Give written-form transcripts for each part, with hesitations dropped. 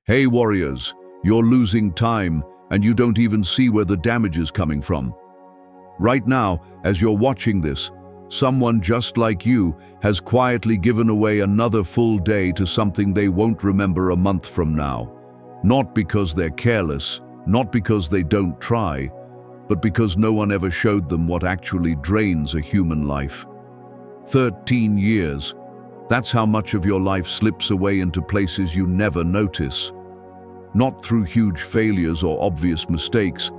Hey warriors, you're losing time and you don't even see where the damage is coming from. Right now, as you're watching this, someone just like you has quietly given away another full day to something they won't remember a month from now. Not because they're careless, not because they don't try, but because no one ever showed them what actually drains a human life. 13 years. That's how much of your life slips away into places you never notice. Not through huge failures or obvious mistakes,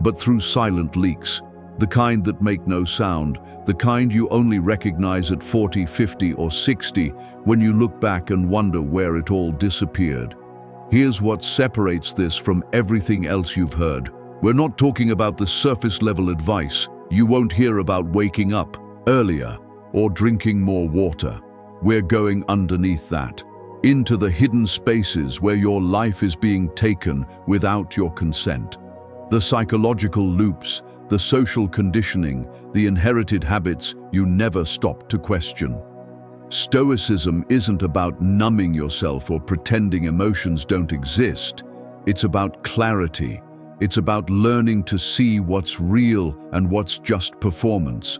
but through silent leaks. The kind that make no sound, the kind you only recognize at 40, 50, or 60 when you look back and wonder where it all disappeared. Here's what separates this from everything else you've heard. We're not talking about the surface-level advice. You won't hear about waking up earlier or drinking more water. We're going underneath that, into the hidden spaces where your life is being taken without your consent. The psychological loops, the social conditioning, the inherited habits you never stop to question. Stoicism isn't about numbing yourself or pretending emotions don't exist. It's about clarity. It's about learning to see what's real and what's just performance.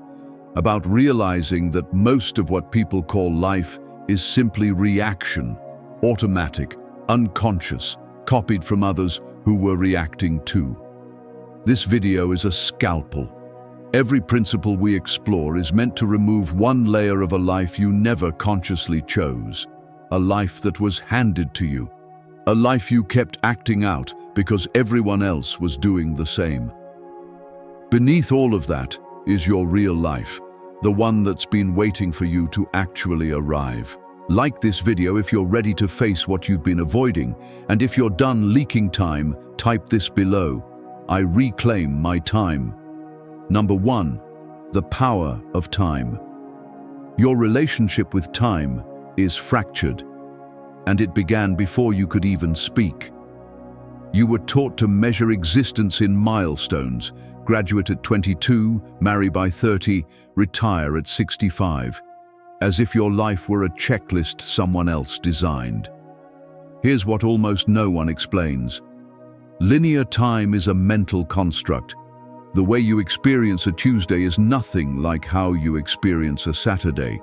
About realizing that most of what people call life is simply reaction, automatic, unconscious, copied from others who were reacting too. This video is a scalpel. Every principle we explore is meant to remove one layer of a life you never consciously chose, a life that was handed to you, a life you kept acting out because everyone else was doing the same. Beneath all of that is your real life, the one that's been waiting for you to actually arrive. Like this video if you're ready to face what you've been avoiding, and if you're done leaking time, type this below. I reclaim my time. Number 1, the power of time. Your relationship with time is fractured, and it began before you could even speak. You were taught to measure existence in milestones: graduate at 22, marry by 30, retire at 65, as if your life were a checklist someone else designed. Here's what almost no one explains. Linear time is a mental construct. The way you experience a Tuesday is nothing like how you experience a Saturday.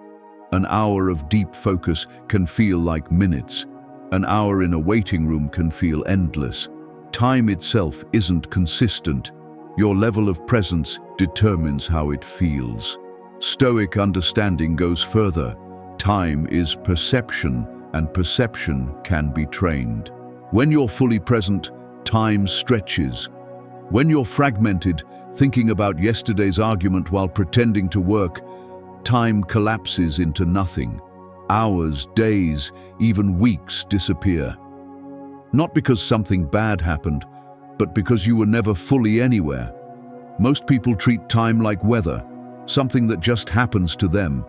An hour of deep focus can feel like minutes. An hour in a waiting room can feel endless. Time itself isn't consistent. Your level of presence determines how it feels. Stoic understanding goes further. Time is perception, and perception can be trained. When you're fully present, time stretches. When you're fragmented, thinking about yesterday's argument while pretending to work, time collapses into nothing. Hours, days, even weeks disappear. Not because something bad happened, but because you were never fully anywhere. Most people treat time like weather, something that just happens to them.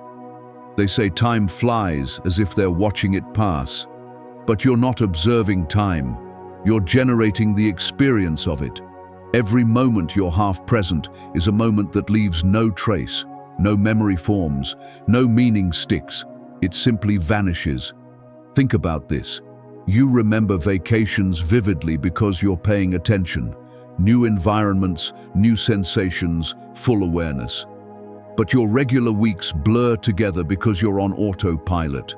They say time flies as if they're watching it pass. But you're not observing time. You're generating the experience of it. Every moment you're half present is a moment that leaves no trace, no memory forms, no meaning sticks. It simply vanishes. Think about this. You remember vacations vividly because you're paying attention. New environments, new sensations, full awareness. But your regular weeks blur together because you're on autopilot.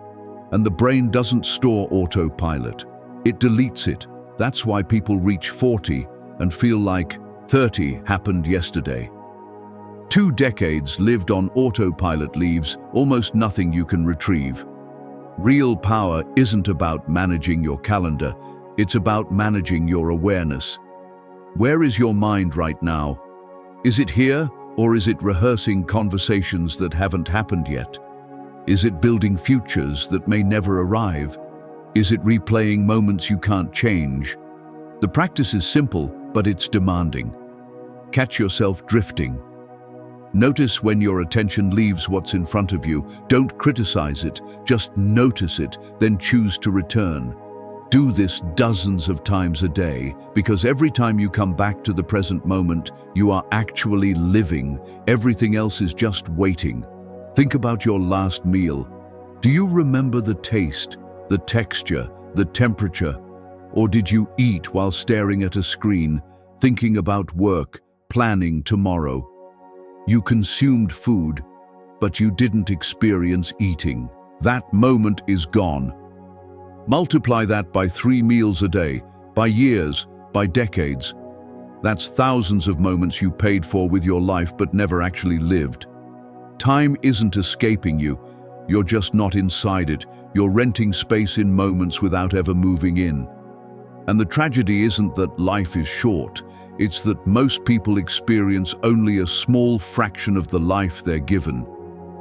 And the brain doesn't store autopilot. It deletes it. That's why people reach 40 and feel like 30 happened yesterday. 2 decades lived on autopilot leaves almost nothing you can retrieve. Real power isn't about managing your calendar, it's about managing your awareness. Where is your mind right now? Is it here, or is it rehearsing conversations that haven't happened yet? Is it building futures that may never arrive? Is it replaying moments you can't change? The practice is simple, but it's demanding. Catch yourself drifting. Notice when your attention leaves what's in front of you. Don't criticize it, just notice it, then choose to return. Do this dozens of times a day, because every time you come back to the present moment, you are actually living. Everything else is just waiting. Think about your last meal. Do you remember the taste, the texture, the temperature? Or did you eat while staring at a screen, thinking about work, planning tomorrow? You consumed food, but you didn't experience eating. That moment is gone. Multiply that by 3 meals a day, by years, by decades. That's thousands of moments you paid for with your life but never actually lived. Time isn't escaping you. You're just not inside it. You're renting space in moments without ever moving in. And the tragedy isn't that life is short. It's that most people experience only a small fraction of the life they're given.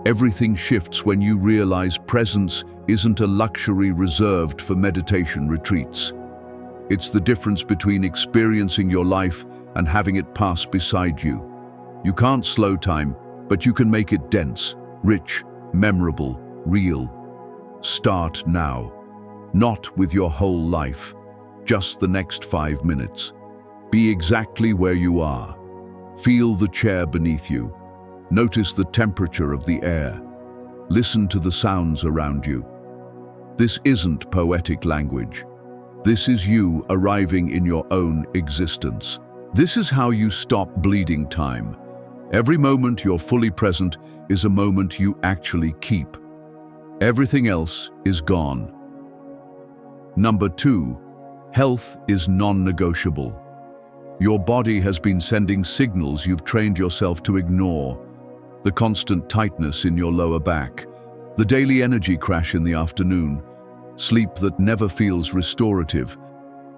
Everything shifts when you realize presence isn't a luxury reserved for meditation retreats. It's the difference between experiencing your life and having it pass beside you. You can't slow time, but you can make it dense, rich, memorable, real. Start now. Not with your whole life, just the next 5 minutes. Be exactly where you are. Feel the chair beneath you. Notice the temperature of the air. Listen to the sounds around you. This isn't poetic language. This is you arriving in your own existence. This is how you stop bleeding time. Every moment you're fully present is a moment you actually keep. Everything else is gone. Number 2, health is non-negotiable. Your body has been sending signals you've trained yourself to ignore. The constant tightness in your lower back, the daily energy crash in the afternoon, sleep that never feels restorative.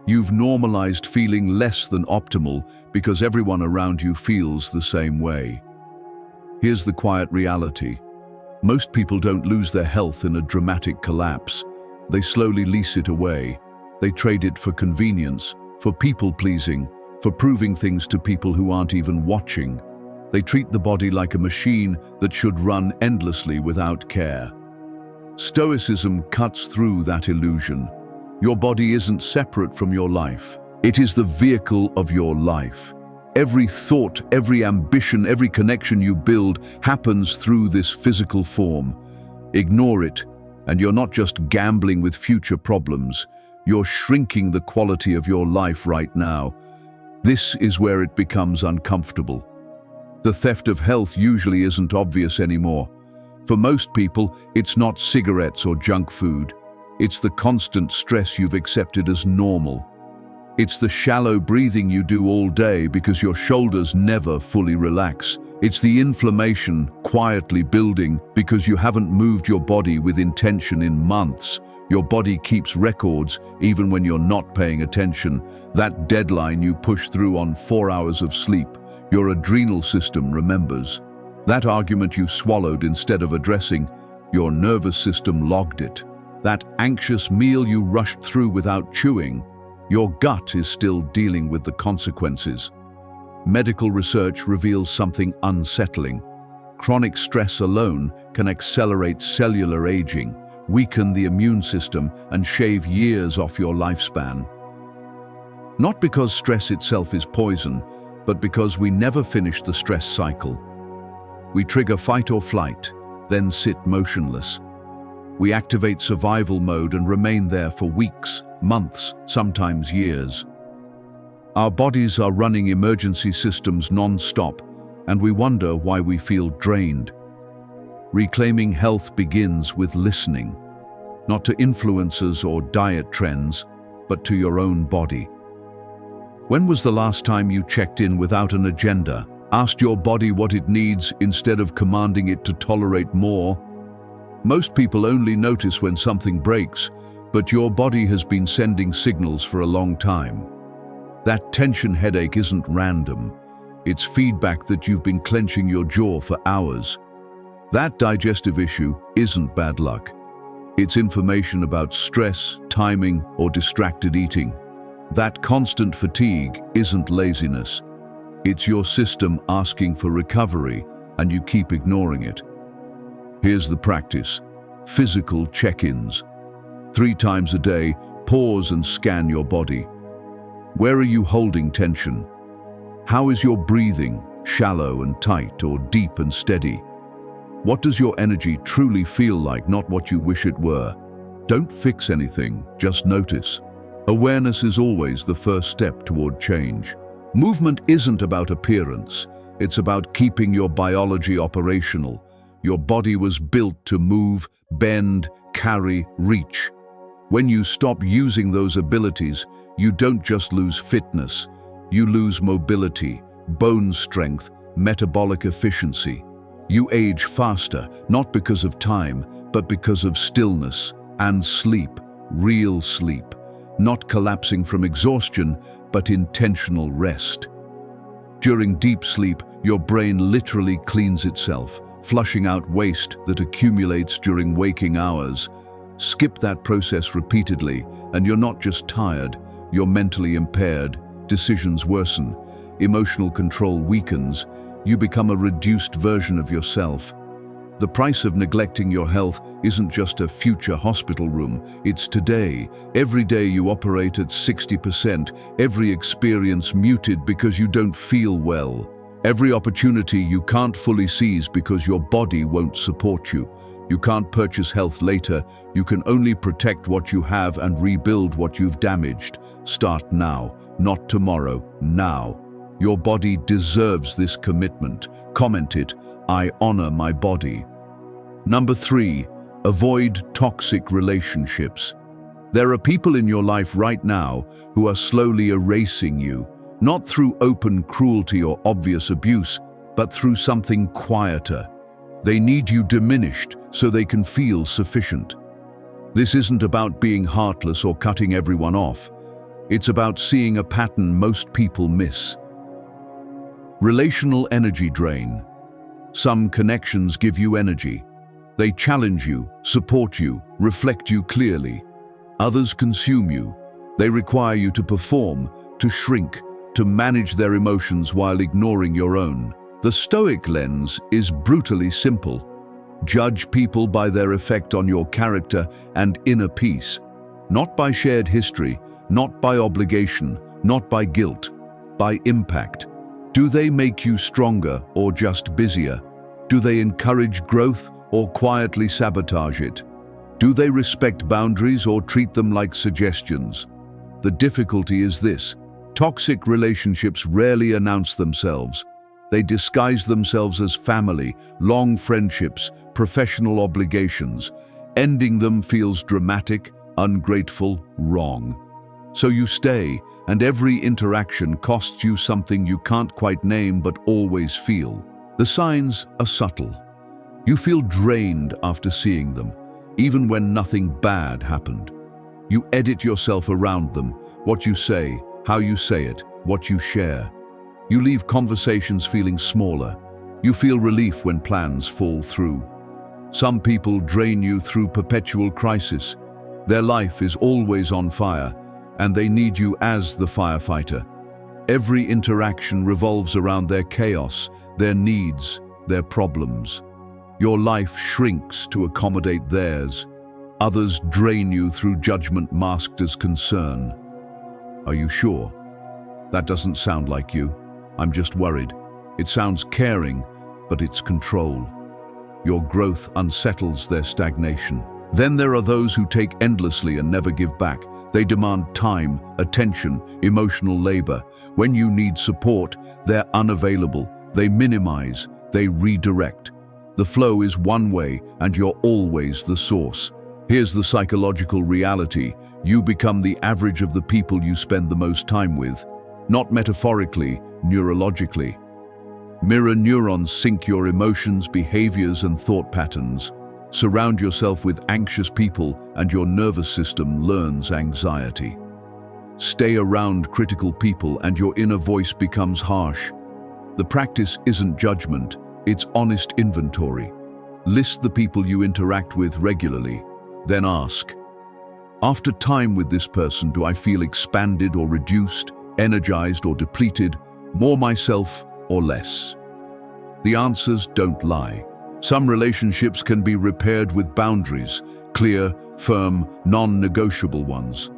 You've normalized feeling less than optimal because everyone around you feels the same way. Here's the quiet reality. Most people don't lose their health in a dramatic collapse. They slowly lease it away. They trade it for convenience, for people-pleasing, for proving things to people who aren't even watching. They treat the body like a machine that should run endlessly without care. Stoicism cuts through that illusion. Your body isn't separate from your life. It is the vehicle of your life. Every thought, every ambition, every connection you build happens through this physical form. Ignore it, and you're not just gambling with future problems. You're shrinking the quality of your life right now. This is where it becomes uncomfortable. The theft of health usually isn't obvious anymore. For most people, it's not cigarettes or junk food. It's the constant stress you've accepted as normal. It's the shallow breathing you do all day because your shoulders never fully relax. It's the inflammation quietly building because you haven't moved your body with intention in months. Your body keeps records even when you're not paying attention. That deadline you push through on 4 hours of sleep, your adrenal system remembers. That argument you swallowed instead of addressing, your nervous system logged it. That anxious meal you rushed through without chewing, your gut is still dealing with the consequences. Medical research reveals something unsettling. Chronic stress alone can accelerate cellular aging, weaken the immune system, and shave years off your lifespan. Not because stress itself is poison, but because we never finish the stress cycle. We trigger fight or flight, then sit motionless. We activate survival mode and remain there for weeks, months, sometimes years. Our bodies are running emergency systems non-stop, and we wonder why we feel drained. Reclaiming health begins with listening, not to influencers or diet trends, but to your own body. When was the last time you checked in without an agenda, asked your body what it needs instead of commanding it to tolerate more? Most people only notice when something breaks, but your body has been sending signals for a long time. That tension headache isn't random. It's feedback that you've been clenching your jaw for hours. That digestive issue isn't bad luck. It's information about stress, timing, or distracted eating. That constant fatigue isn't laziness. It's your system asking for recovery, and you keep ignoring it. Here's the practice. Physical check-ins. 3 times a day, pause and scan your body. Where are you holding tension? How is your breathing, shallow and tight or deep and steady? What does your energy truly feel like, not what you wish it were? Don't fix anything, just notice. Awareness is always the first step toward change. Movement isn't about appearance, it's about keeping your biology operational. Your body was built to move, bend, carry, reach. When you stop using those abilities, you don't just lose fitness, you lose mobility, bone strength, metabolic efficiency. You age faster, not because of time, but because of stillness and sleep, real sleep. Not collapsing from exhaustion, but intentional rest. During deep sleep, your brain literally cleans itself, flushing out waste that accumulates during waking hours. Skip that process repeatedly, and you're not just tired, you're mentally impaired, decisions worsen, emotional control weakens, you become a reduced version of yourself. The price of neglecting your health isn't just a future hospital room, it's today. Every day you operate at 60%, every experience muted because you don't feel well. Every opportunity you can't fully seize because your body won't support you. You can't purchase health later, you can only protect what you have and rebuild what you've damaged. Start now, not tomorrow, now. Your body deserves this commitment. Comment it, I honor my body. Number 3, avoid toxic relationships. There are people in your life right now who are slowly erasing you, not through open cruelty or obvious abuse, but through something quieter. They need you diminished so they can feel sufficient. This isn't about being heartless or cutting everyone off. It's about seeing a pattern most people miss. Relational energy drain. Some connections give you energy. They challenge you, support you, reflect you clearly. Others consume you. They require you to perform, to shrink, to manage their emotions while ignoring your own. The Stoic lens is brutally simple. Judge people by their effect on your character and inner peace. Not by shared history, not by obligation, not by guilt, by impact. Do they make you stronger or just busier? Do they encourage growth or quietly sabotage it? Do they respect boundaries or treat them like suggestions? The difficulty is this: toxic relationships rarely announce themselves. They disguise themselves as family, long friendships, professional obligations. Ending them feels dramatic, ungrateful, wrong. So you stay, and every interaction costs you something you can't quite name but always feel. The signs are subtle. You feel drained after seeing them, even when nothing bad happened. You edit yourself around them, what you say, how you say it, what you share. You leave conversations feeling smaller. You feel relief when plans fall through. Some people drain you through perpetual crisis. Their life is always on fire, and they need you as the firefighter. Every interaction revolves around their chaos, their needs, their problems. Your life shrinks to accommodate theirs. Others drain you through judgment masked as concern. Are you sure? That doesn't sound like you. I'm just worried. It sounds caring, but it's control. Your growth unsettles their stagnation. Then there are those who take endlessly and never give back. They demand time, attention, emotional labor. When you need support, they're unavailable. They minimize, they redirect. The flow is one way, and you're always the source. Here's the psychological reality. You become the average of the people you spend the most time with. Not metaphorically, neurologically. Mirror neurons sync your emotions, behaviors, and thought patterns. Surround yourself with anxious people, and your nervous system learns anxiety. Stay around critical people, and your inner voice becomes harsh. The practice isn't judgment, it's honest inventory. List the people you interact with regularly, then ask, after time with this person, do I feel expanded or reduced, energized or depleted, more myself or less? The answers don't lie. Some relationships can be repaired with boundaries, clear, firm, non-negotiable ones.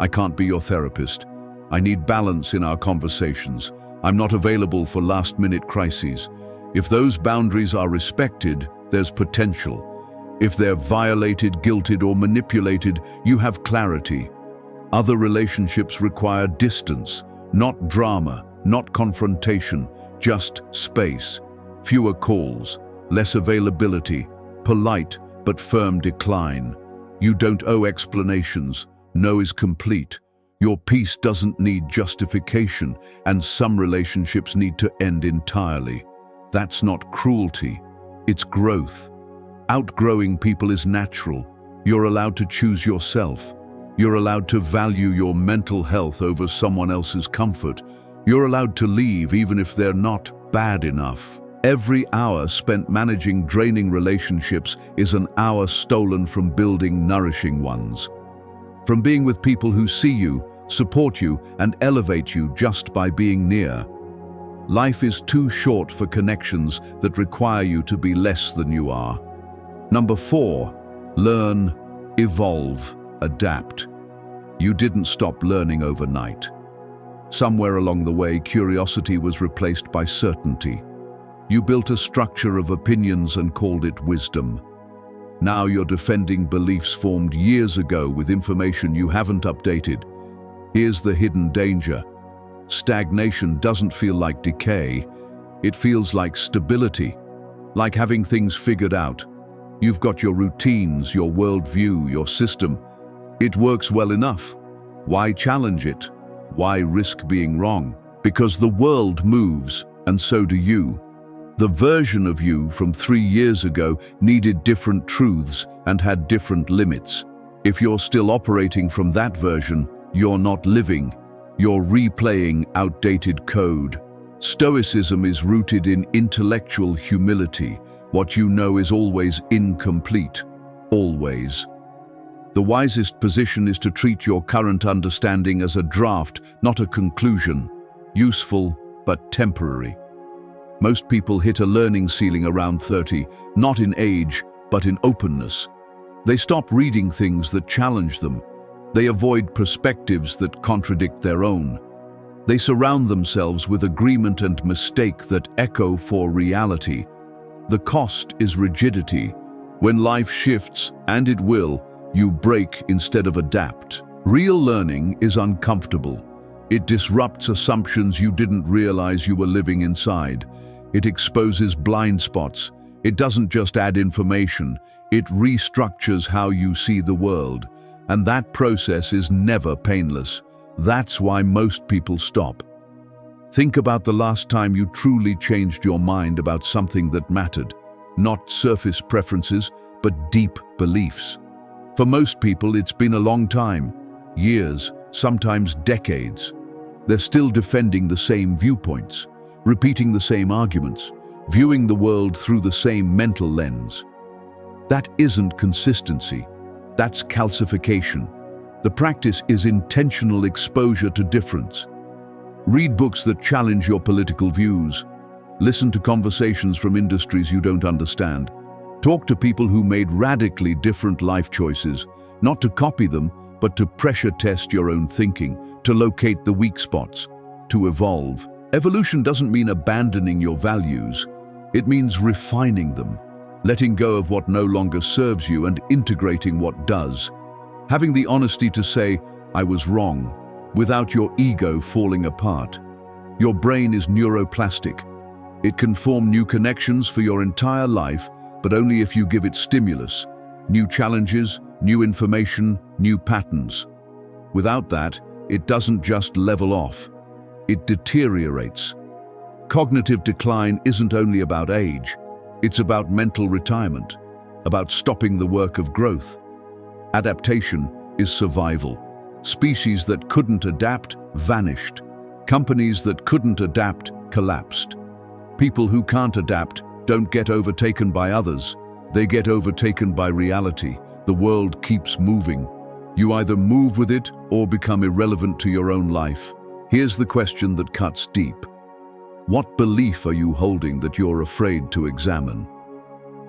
I can't be your therapist. I need balance in our conversations. I'm not available for last-minute crises. If those boundaries are respected, there's potential. If they're violated, guilted, or manipulated, you have clarity. Other relationships require distance, not drama, not confrontation, just space. Fewer calls, less availability, polite but firm decline. You don't owe explanations. No is complete. Your peace doesn't need justification, and some relationships need to end entirely. That's not cruelty, it's growth. Outgrowing people is natural. You're allowed to choose yourself. You're allowed to value your mental health over someone else's comfort. You're allowed to leave even if they're not bad enough. Every hour spent managing draining relationships is an hour stolen from building nourishing ones. From being with people who see you, support you, and elevate you just by being near. Life is too short for connections that require you to be less than you are. Number 4, learn, evolve, adapt. You didn't stop learning overnight. Somewhere along the way, curiosity was replaced by certainty. You built a structure of opinions and called it wisdom. Now you're defending beliefs formed years ago with information you haven't updated. Here's the hidden danger. Stagnation doesn't feel like decay. It feels like stability, like having things figured out. You've got your routines, your worldview, your system. It works well enough. Why challenge it? Why risk being wrong? Because the world moves, and so do you. The version of you from 3 years ago needed different truths and had different limits. If you're still operating from that version, you're not living. You're replaying outdated code. Stoicism is rooted in intellectual humility. What you know is always incomplete. Always. The wisest position is to treat your current understanding as a draft, not a conclusion. Useful, but temporary. Most people hit a learning ceiling around 30, not in age, but in openness. They stop reading things that challenge them. They avoid perspectives that contradict their own. They surround themselves with agreement and mistake that echo for reality. The cost is rigidity. When life shifts, and it will, you break instead of adapt. Real learning is uncomfortable. It disrupts assumptions you didn't realize you were living inside. It exposes blind spots. It doesn't just add information, it restructures how you see the world. And that process is never painless. That's why most people stop. Think about the last time you truly changed your mind about something that mattered. Not surface preferences, but deep beliefs. For most people, it's been a long time. Years, sometimes decades. They're still defending the same viewpoints, repeating the same arguments, viewing the world through the same mental lens. That isn't consistency. That's calcification. The practice is intentional exposure to difference. Read books that challenge your political views. Listen to conversations from industries you don't understand. Talk to people who made radically different life choices, not to copy them, but to pressure test your own thinking, to locate the weak spots, to evolve. Evolution doesn't mean abandoning your values. It means refining them, letting go of what no longer serves you and integrating what does. Having the honesty to say, I was wrong, without your ego falling apart. Your brain is neuroplastic. It can form new connections for your entire life, but only if you give it stimulus, new challenges, new information, new patterns. Without that, it doesn't just level off. It deteriorates. Cognitive decline isn't only about age. It's about mental retirement, about stopping the work of growth. Adaptation is survival. Species that couldn't adapt vanished. Companies that couldn't adapt collapsed. People who can't adapt don't get overtaken by others. They get overtaken by reality. The world keeps moving. You either move with it or become irrelevant to your own life. Here's the question that cuts deep. What belief are you holding that you're afraid to examine?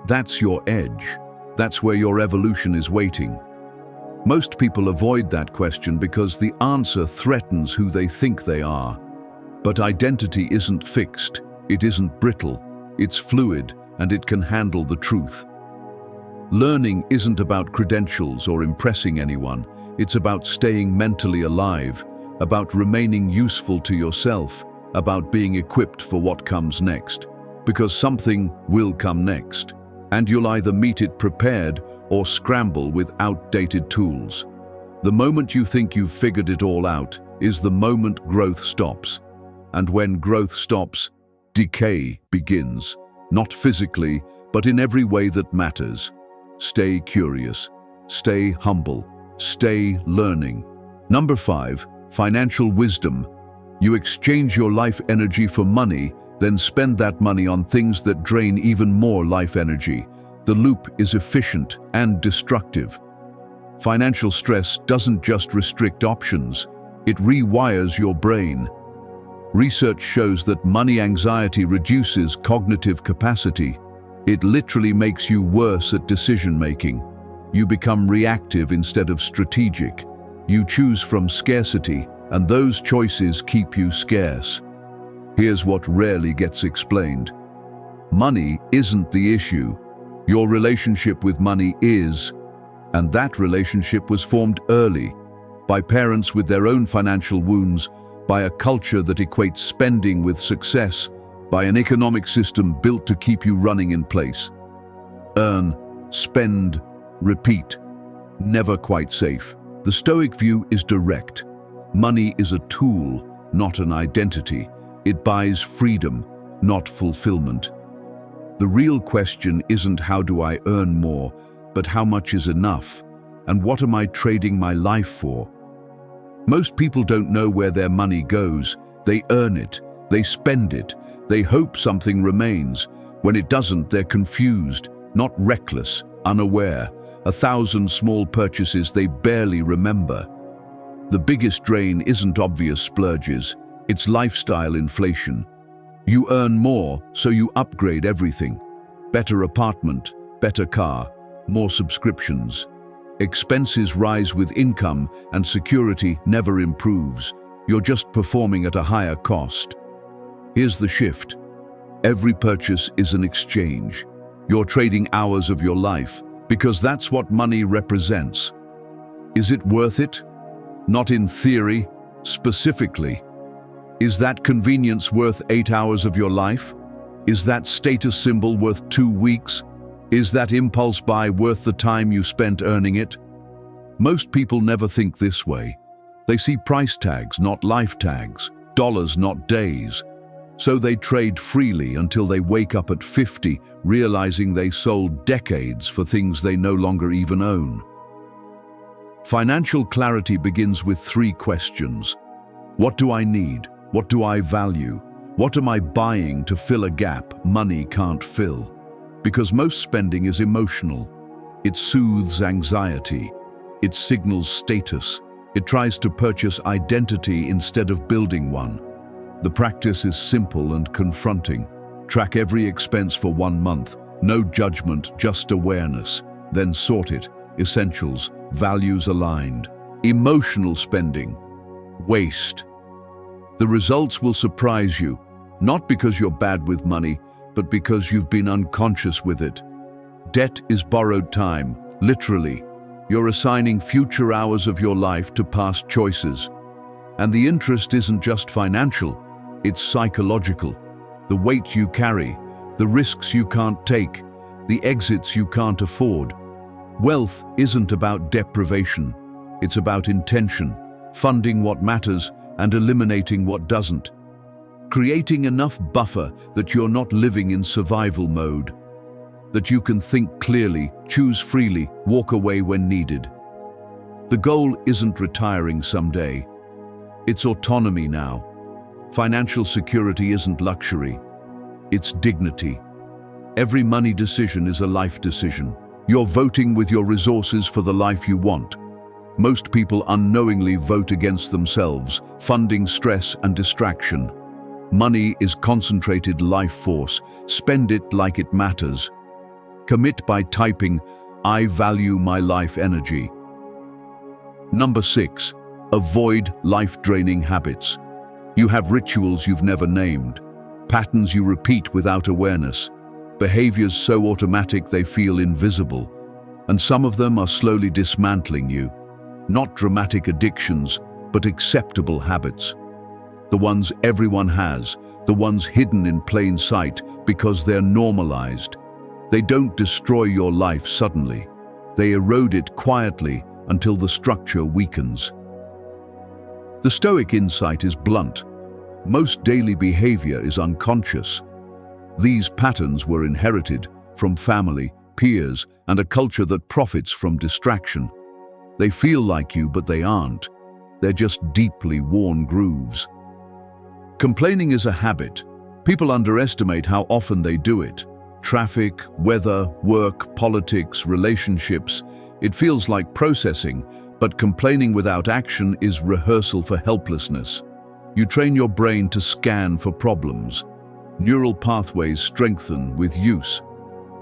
That's your edge. That's where your evolution is waiting. Most people avoid that question because the answer threatens who they think they are. But identity isn't fixed. It isn't brittle. It's fluid, and it can handle the truth. Learning isn't about credentials or impressing anyone. It's about staying mentally alive, about remaining useful to yourself, about being equipped for what comes next. Because something will come next, and you'll either meet it prepared or scramble with outdated tools. The moment you think you've figured it all out is the moment growth stops. And when growth stops, decay begins, not physically, but in every way that matters. Stay curious, stay humble, stay learning. Number 5, financial wisdom. You exchange your life energy for money, then spend that money on things that drain even more life energy. The loop is efficient and destructive. Financial stress doesn't just restrict options, it rewires your brain. Research shows that money anxiety reduces cognitive capacity. It literally makes you worse at decision-making. You become reactive instead of strategic. You choose from scarcity, and those choices keep you scarce. Here's what rarely gets explained. Money isn't the issue. Your relationship with money is, and that relationship was formed early, by parents with their own financial wounds, by a culture that equates spending with success, by an economic system built to keep you running in place. Earn, spend, repeat. Never quite safe. The Stoic view is direct. Money is a tool, not an identity. It buys freedom, not fulfillment. The real question isn't how do I earn more, but how much is enough, and what am I trading my life for? Most people don't know where their money goes. They earn it, they spend it, they hope something remains. When it doesn't, they're confused, not reckless, unaware. 1,000 small purchases they barely remember. The biggest drain isn't obvious splurges, it's lifestyle inflation. You earn more, so you upgrade everything. Better apartment, better car, more subscriptions. Expenses rise with income, and security never improves. You're just performing at a higher cost. Here's the shift. Every purchase is an exchange. You're trading hours of your life, because that's what money represents. Is it worth it? Not in theory, specifically. Is that convenience worth 8 hours of your life? Is that status symbol worth 2 weeks? Is that impulse buy worth the time you spent earning it? Most people never think this way. They see price tags, not life tags, dollars, not days. So they trade freely until they wake up at 50, realizing they sold decades for things they no longer even own. Financial clarity begins with 3 questions. What do I need? What do I value? What am I buying to fill a gap money can't fill? Because most spending is emotional. It soothes anxiety. It signals status. It tries to purchase identity instead of building one. The practice is simple and confronting. Track every expense for 1 month. No judgment, just awareness. Then sort it. Essentials, values aligned. Emotional spending. Waste. The results will surprise you, not because you're bad with money, but because you've been unconscious with it. Debt is borrowed time, literally. You're assigning future hours of your life to past choices. And the interest isn't just financial, it's psychological. The weight you carry, the risks you can't take, the exits you can't afford. Wealth isn't about deprivation, it's about intention, funding what matters and eliminating what doesn't. Creating enough buffer that you're not living in survival mode, that you can think clearly, choose freely, walk away when needed. The goal isn't retiring someday. It's autonomy now. Financial security isn't luxury. It's dignity. Every money decision is a life decision. You're voting with your resources for the life you want. Most people unknowingly vote against themselves, funding stress and distraction. Money is concentrated life force. Spend it like it matters. Commit by typing, "I value my life energy." Number 6, avoid life-draining habits. You have rituals you've never named, patterns you repeat without awareness, behaviors so automatic they feel invisible, and some of them are slowly dismantling you. Not dramatic addictions, but acceptable habits. The ones everyone has, the ones hidden in plain sight because they're normalized. They don't destroy your life suddenly. They erode it quietly until the structure weakens. The Stoic insight is blunt. Most daily behavior is unconscious. These patterns were inherited from family, peers, and a culture that profits from distraction. They feel like you, but they aren't. They're just deeply worn grooves. Complaining is a habit. People underestimate how often they do it. Traffic, weather, work, politics, relationships. It feels like processing, but complaining without action is rehearsal for helplessness. You train your brain to scan for problems. Neural pathways strengthen with use.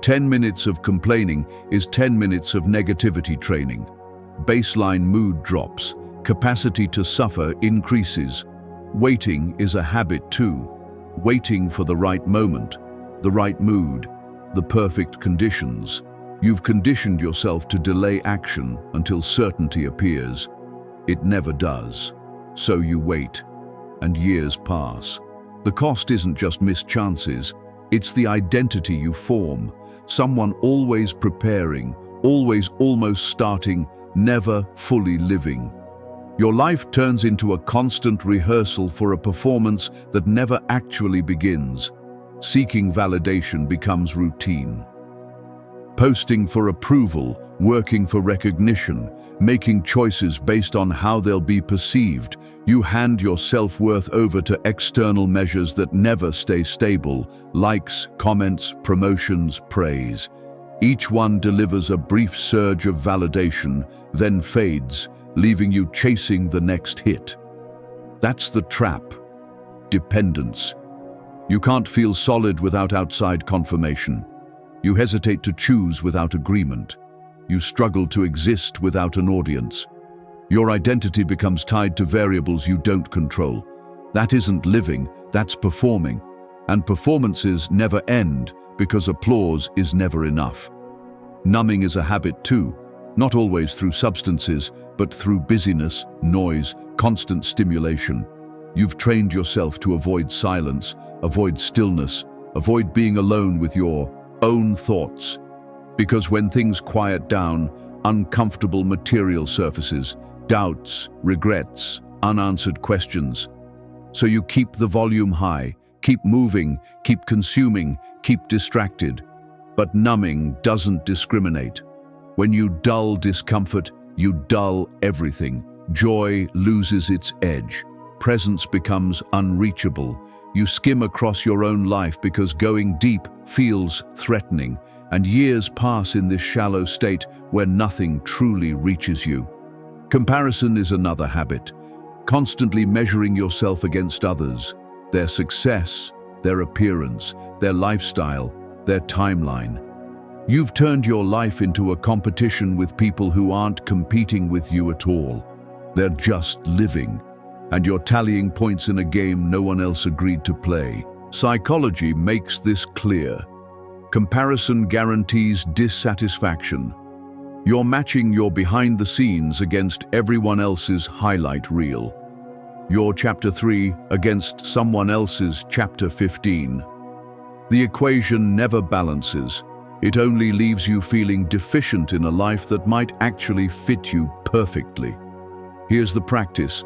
10 minutes of complaining is 10 minutes of negativity training. Baseline mood drops. Capacity to suffer increases. Waiting is a habit too. Waiting for the right moment, the right mood, the perfect conditions. You've conditioned yourself to delay action until certainty appears. It never does. So you wait, and years pass. The cost isn't just missed chances, it's the identity you form. Someone always preparing, always almost starting, never fully living. Your life turns into a constant rehearsal for a performance that never actually begins. Seeking validation becomes routine. Posting for approval, working for recognition, making choices based on how they'll be perceived. You hand your self-worth over to external measures that never stay stable. Likes, comments, promotions, praise. Each one delivers a brief surge of validation, then fades, leaving you chasing the next hit. That's the trap. Dependence. You can't feel solid without outside confirmation. You hesitate to choose without agreement. You struggle to exist without an audience. Your identity becomes tied to variables you don't control. That isn't living, that's performing. And performances never end because applause is never enough. Numbing is a habit too, not always through substances, but through busyness, noise, constant stimulation. You've trained yourself to avoid silence, avoid stillness, avoid being alone with your own thoughts. Because when things quiet down, uncomfortable material surfaces, doubts, regrets, unanswered questions. So you keep the volume high, keep moving, keep consuming, keep distracted. But numbing doesn't discriminate. When you dull discomfort, you dull everything. Joy loses its edge. Presence becomes unreachable. You skim across your own life because going deep feels threatening, and years pass in this shallow state where nothing truly reaches you. Comparison is another habit. Constantly measuring yourself against others, their success, their appearance, their lifestyle, their timeline. You've turned your life into a competition with people who aren't competing with you at all. They're just living, and you're tallying points in a game no one else agreed to play. Psychology makes this clear. Comparison guarantees dissatisfaction. You're matching your behind the scenes against everyone else's highlight reel. Your chapter 3 against someone else's chapter 15. The equation never balances. It only leaves you feeling deficient in a life that might actually fit you perfectly. Here's the practice: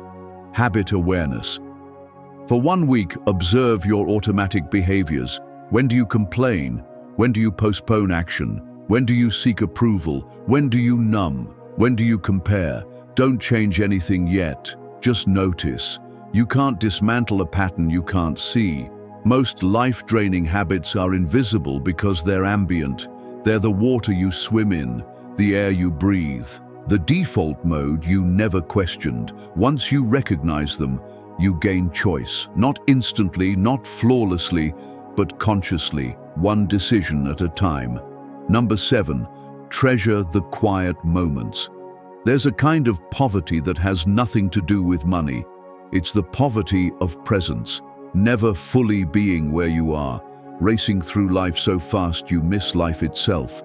habit awareness. For 1 week, observe your automatic behaviors. When do you complain? When do you postpone action? When do you seek approval? When do you numb? When do you compare? Don't change anything yet. Just notice. You can't dismantle a pattern you can't see. Most life-draining habits are invisible because they're ambient. They're the water you swim in, the air you breathe, the default mode you never questioned. Once you recognize them, you gain choice. Not instantly, not flawlessly, but consciously, one decision at a time. Number 7, treasure the quiet moments. There's a kind of poverty that has nothing to do with money. It's the poverty of presence, never fully being where you are, racing through life so fast you miss life itself.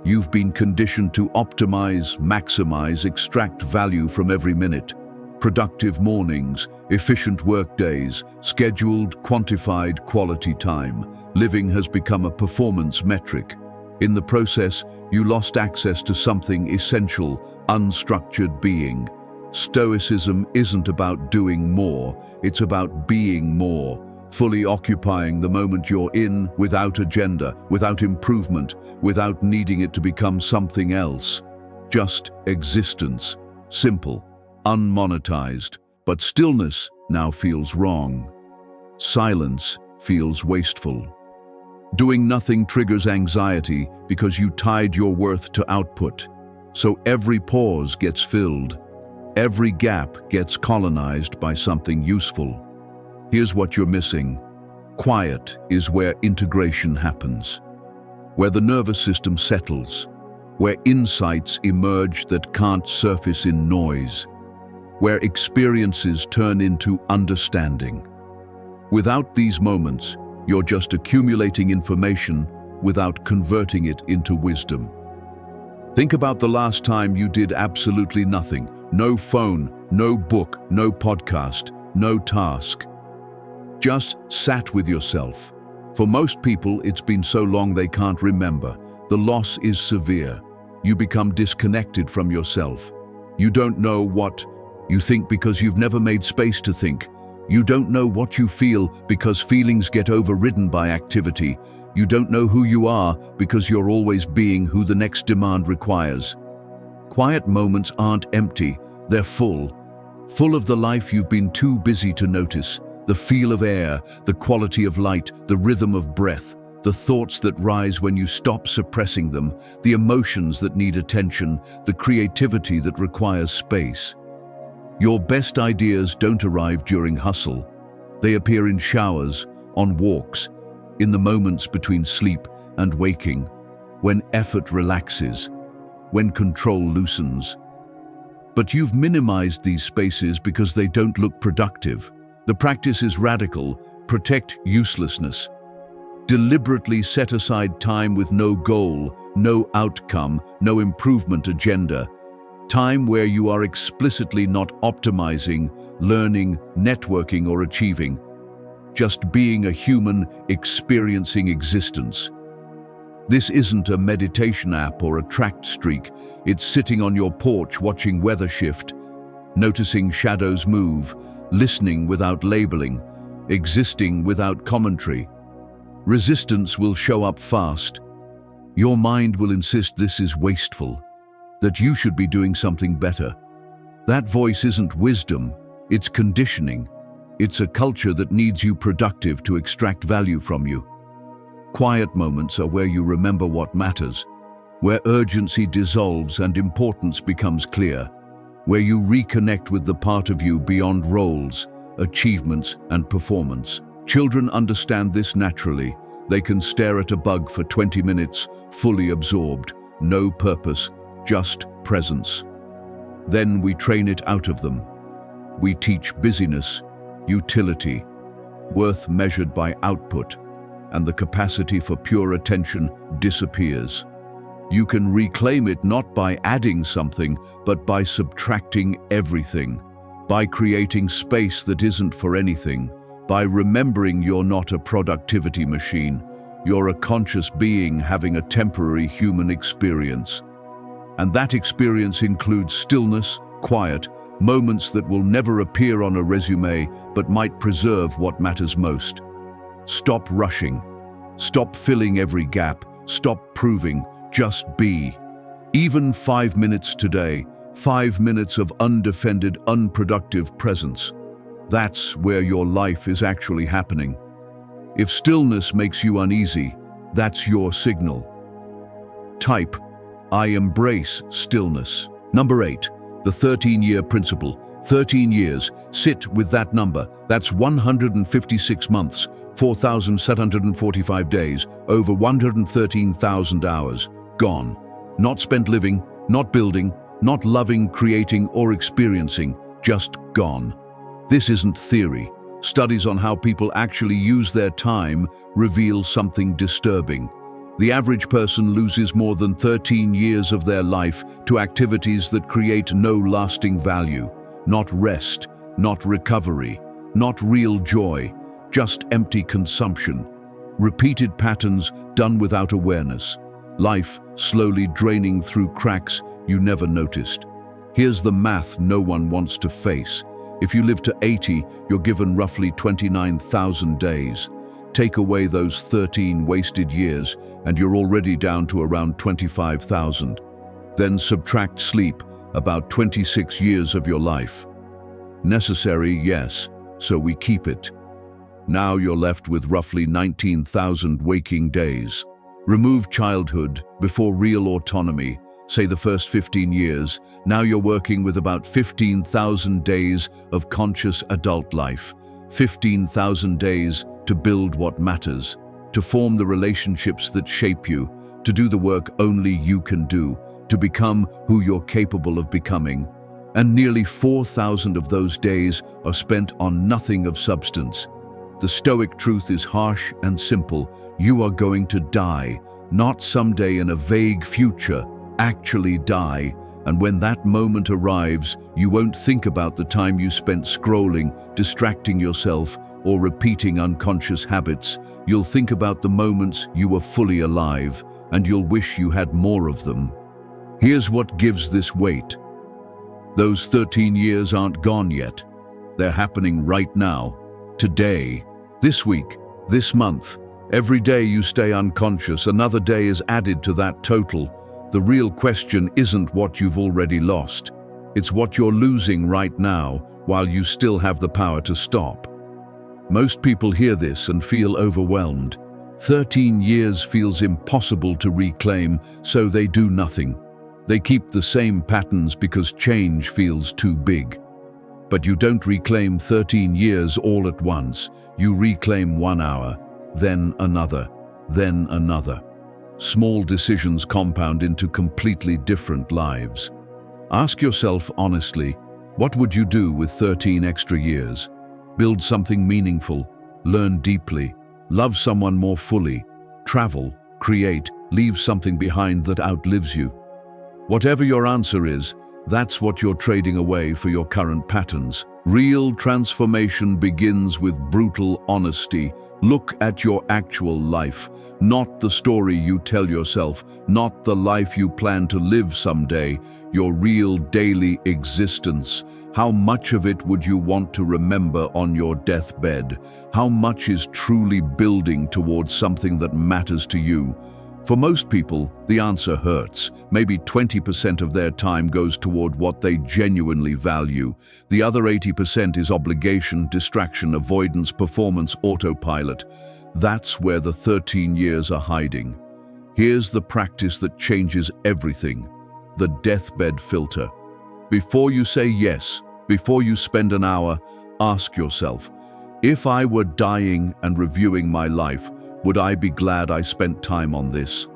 You've been conditioned to optimize, maximize, extract value from every minute. Productive mornings, efficient workdays, scheduled, quantified quality time. Living has become a performance metric. In the process, you lost access to something essential, unstructured being. Stoicism isn't about doing more, it's about being more, fully occupying the moment you're in, without agenda, without improvement, without needing it to become something else. Just existence. Simple, unmonetized. But stillness now feels wrong. Silence feels wasteful. Doing nothing triggers anxiety because you tied your worth to output. So every pause gets filled. Every gap gets colonized by something useful. Here's what you're missing. Quiet is where integration happens, where the nervous system settles, where insights emerge that can't surface in noise, where experiences turn into understanding. Without these moments, you're just accumulating information without converting it into wisdom. Think about the last time you did absolutely nothing. No phone, no book, no podcast, no task. Just sat with yourself. For most people, it's been so long they can't remember. The loss is severe. You become disconnected from yourself. You don't know what you think because you've never made space to think. You don't know what you feel because feelings get overridden by activity. You don't know who you are because you're always being who the next demand requires. Quiet moments aren't empty, they're full. Full of the life you've been too busy to notice. The feel of air, the quality of light, the rhythm of breath, the thoughts that rise when you stop suppressing them, the emotions that need attention, the creativity that requires space. Your best ideas don't arrive during hustle. They appear in showers, on walks, in the moments between sleep and waking, when effort relaxes, when control loosens. But you've minimized these spaces because they don't look productive. The practice is radical. Protect uselessness. Deliberately set aside time with no goal, no outcome, no improvement agenda. Time where you are explicitly not optimizing, learning, networking, or achieving. Just being a human, experiencing existence. This isn't a meditation app or a tracked streak. It's sitting on your porch watching weather shift, noticing shadows move, listening without labeling, existing without commentary. Resistance will show up fast. Your mind will insist this is wasteful, that you should be doing something better. That voice isn't wisdom, it's conditioning. It's a culture that needs you productive to extract value from you. Quiet moments are where you remember what matters, where urgency dissolves and importance becomes clear, where you reconnect with the part of you beyond roles, achievements, and performance. Children understand this naturally. They can stare at a bug for 20 minutes, fully absorbed, no purpose, just presence. Then we train it out of them. We teach busyness, utility, worth measured by output, and the capacity for pure attention disappears. You can reclaim it not by adding something, but by subtracting everything, by creating space that isn't for anything, by remembering you're not a productivity machine. You're a conscious being having a temporary human experience. And that experience includes stillness, quiet, moments that will never appear on a resume but might preserve what matters most. Stop rushing. Stop filling every gap. Stop proving. Just be. Even 5 minutes today, 5 minutes of undefended, unproductive presence. That's where your life is actually happening. If stillness makes you uneasy, that's your signal. Type, I embrace stillness. Number 8, the 13-year principle. 13 years, sit with that number. That's 156 months, 4,745 days, over 113,000 hours. Gone. Not spent living, not building, not loving, creating, or experiencing. Just gone. This isn't theory. Studies on how people actually use their time reveal something disturbing. The average person loses more than 13 years of their life to activities that create no lasting value, not rest, not recovery, not real joy, just empty consumption. Repeated patterns done without awareness. Life slowly draining through cracks you never noticed. Here's the math no one wants to face. If you live to 80, you're given roughly 29,000 days. Take away those 13 wasted years, and you're already down to around 25,000. Then subtract sleep, about 26 years of your life. Necessary, yes, so we keep it. Now you're left with roughly 19,000 waking days. Remove childhood before real autonomy, say the first 15 years. Now you're working with about 15,000 days of conscious adult life. 15,000 days to build what matters, to form the relationships that shape you, to do the work only you can do, to become who you're capable of becoming. And nearly 4,000 of those days are spent on nothing of substance. The Stoic truth is harsh and simple. You are going to die, not someday in a vague future, actually die. And when that moment arrives, you won't think about the time you spent scrolling, distracting yourself, or repeating unconscious habits. You'll think about the moments you were fully alive, and you'll wish you had more of them. Here's what gives this weight. Those 13 years aren't gone yet. They're happening right now, today, this week, this month. Every day you stay unconscious, another day is added to that total. The real question isn't what you've already lost. It's what you're losing right now while you still have the power to stop. Most people hear this and feel overwhelmed. 13 years feels impossible to reclaim, so they do nothing. They keep the same patterns because change feels too big. But you don't reclaim 13 years all at once. You reclaim 1 hour, then another, then another. Small decisions compound into completely different lives. Ask yourself honestly, what would you do with 13 extra years? Build something meaningful, learn deeply, love someone more fully, travel, create, leave something behind that outlives you. Whatever your answer is, that's what you're trading away for your current patterns. Real transformation begins with brutal honesty. Look at your actual life, not the story you tell yourself, not the life you plan to live someday, your real daily existence. How much of it would you want to remember on your deathbed? How much is truly building towards something that matters to you? For most people, the answer hurts. Maybe 20% of their time goes toward what they genuinely value. The other 80% is obligation, distraction, avoidance, performance, autopilot. That's where the 13 years are hiding. Here's the practice that changes everything: the deathbed filter. Before you say yes, before you spend an hour, ask yourself, if I were dying and reviewing my life, would I be glad I spent time on this?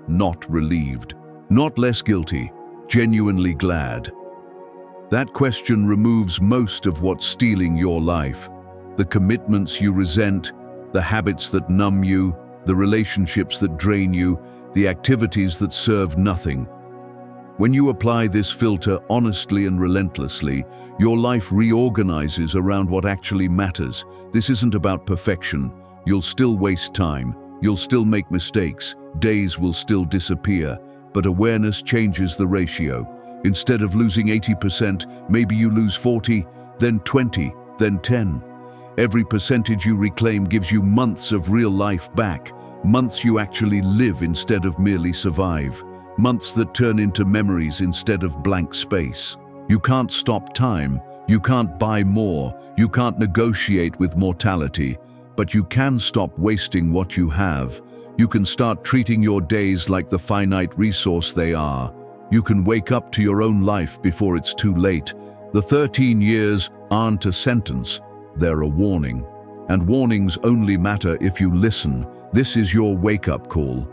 Not relieved, not less guilty, genuinely glad. That question removes most of what's stealing your life. The commitments you resent, the habits that numb you, the relationships that drain you, the activities that serve nothing. When you apply this filter honestly and relentlessly, your life reorganizes around what actually matters. This isn't about perfection. You'll still waste time, you'll still make mistakes, days will still disappear, but awareness changes the ratio. Instead of losing 80%, maybe you lose 40, then 20, then 10. Every percentage you reclaim gives you months of real life back, months you actually live instead of merely survive, months that turn into memories instead of blank space. You can't stop time, you can't buy more, you can't negotiate with mortality. But you can stop wasting what you have. You can start treating your days like the finite resource they are. You can wake up to your own life before it's too late. The 13 years aren't a sentence, they're a warning. And warnings only matter if you listen. This is your wake-up call.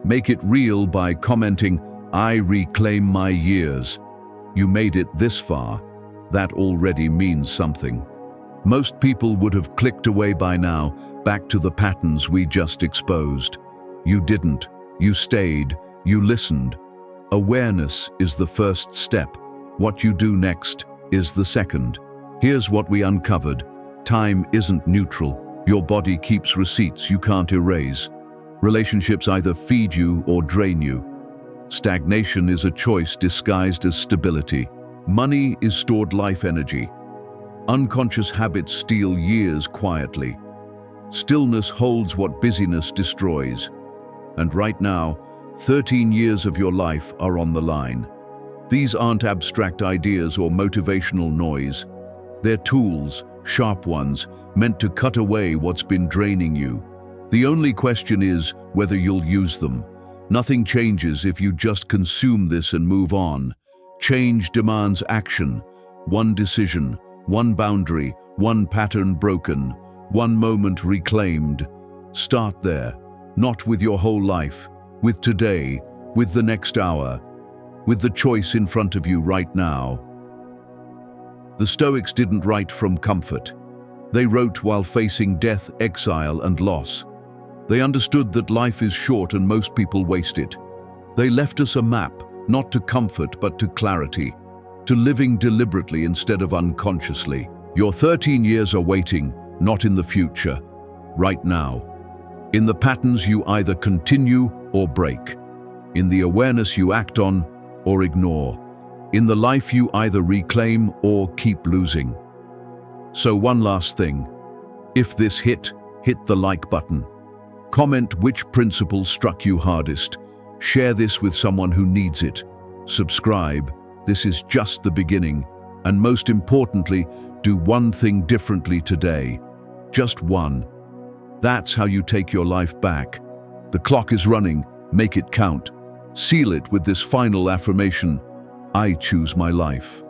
Make it real by commenting, "I reclaim my years." You made it this far. That already means something. Most people would have clicked away by now, back to the patterns we just exposed. You didn't. You stayed, you listened. Awareness is the first step. What you do next is the second. Here's what we uncovered. Time isn't neutral. Your body keeps receipts you can't erase. Relationships either feed you or drain you. Stagnation is a choice disguised as stability. Money is stored life energy. Unconscious habits steal years quietly. Stillness holds what busyness destroys. And right now, 13 years of your life are on the line. These aren't abstract ideas or motivational noise. They're tools, sharp ones, meant to cut away what's been draining you. The only question is whether you'll use them. Nothing changes if you just consume this and move on. Change demands action. One decision, one boundary, one pattern broken, one moment reclaimed. Start there, not with your whole life, with today, with the next hour, with the choice in front of you right now. The Stoics didn't write from comfort. They wrote while facing death, exile, and loss. They understood that life is short and most people waste it. They left us a map, not to comfort but to clarity, to living deliberately instead of unconsciously. Your 13 years are waiting, not in the future, right now. In the patterns you either continue or break. In the awareness you act on or ignore. In the life you either reclaim or keep losing. So one last thing. If this hit the like button. Comment which principle struck you hardest. Share this with someone who needs it. Subscribe. This is just the beginning. And most importantly, do one thing differently today. Just one. That's how you take your life back. The clock is running. Make it count. Seal it with this final affirmation. I choose my life.